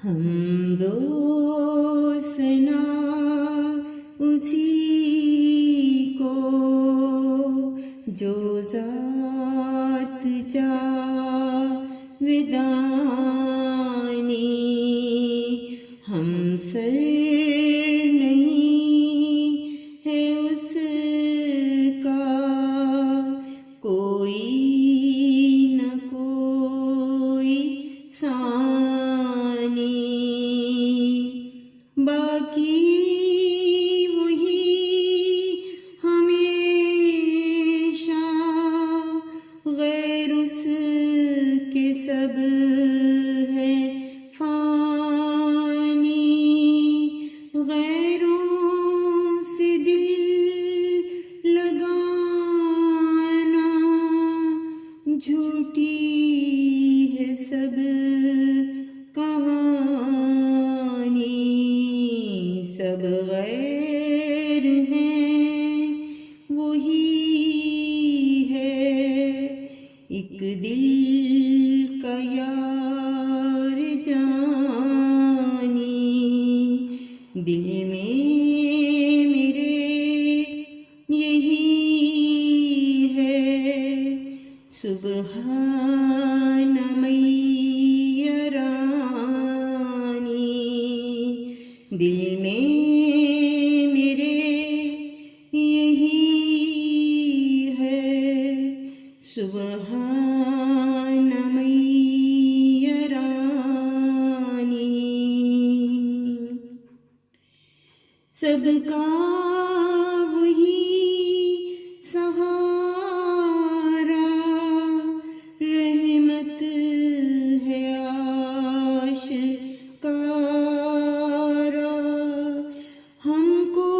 حمد و ثنا اسی کو جو ذات جاودانی، ہم سر نہیں ہے اس کا کوئی نہ کوئی ثانی، باقی وہی ہمیشہ، غیر اس کے سب ہے فانی، غیروں سے دل لگانا جھوٹی ہے سب کہانی، سب غیر ہیں وہی ہے ایک دل کا یار جانی، دل میں میرے یہی ہے سبحان میرانی، دل میں میرے یہی ہے سبحان میرانی، سب کا وہی سہارا، رحمت ہے آشکارا، ہم کو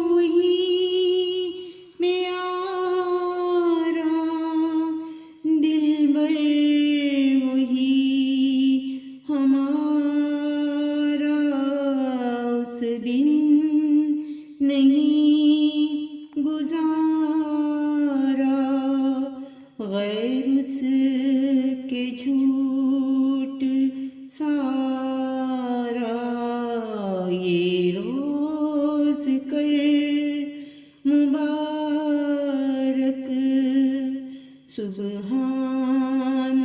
وہی میارا، دلبر وہی ہمارا، اس دن نہیں گزارا غیر اس کے جھوٹ سارا، یہ روز کر مبارک سبحان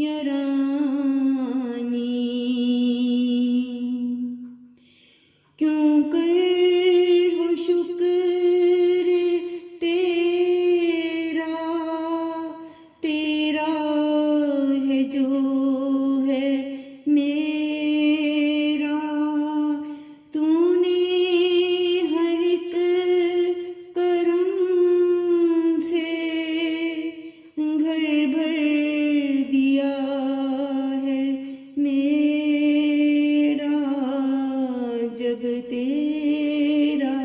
میرانی، کیوں کر ہو شکر تیرا، تیرا ہے جو ہے میرا، تو نے ہر ایک کرم سے گھر بھر دیا ہے میرا، جب تیرا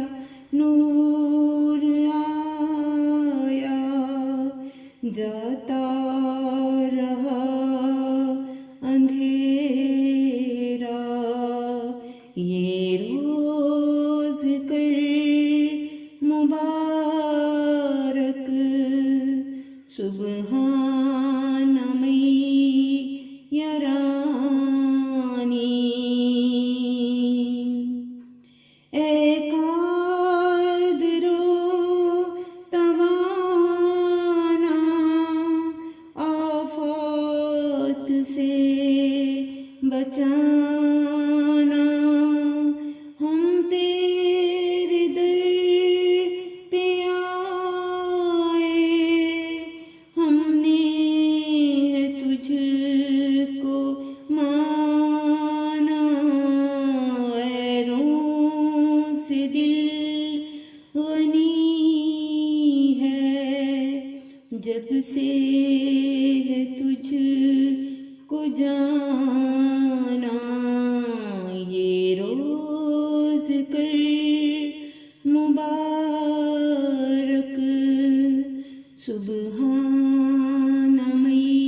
نور آیا جاتا رہا اندھیرا، یہ روز کر مبارک سبحان میرانی، اے قادر و توانا، آفات سے بچانا، ہم تیرے در پہ آئے، ہم نے ہے تجھ کو مانا، غیروں سے دل غنی ہے، جب سے ہے تجھ کو جانا، یہ روز کر مبارک سبحان میرانی،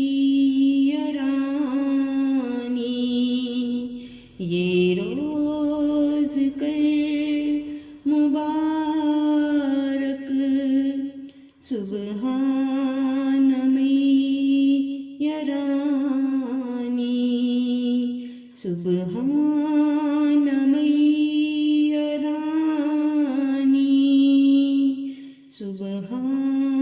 یہ روز کر مبارک سبحان میرانی، سبحان ميّ رانی سبحان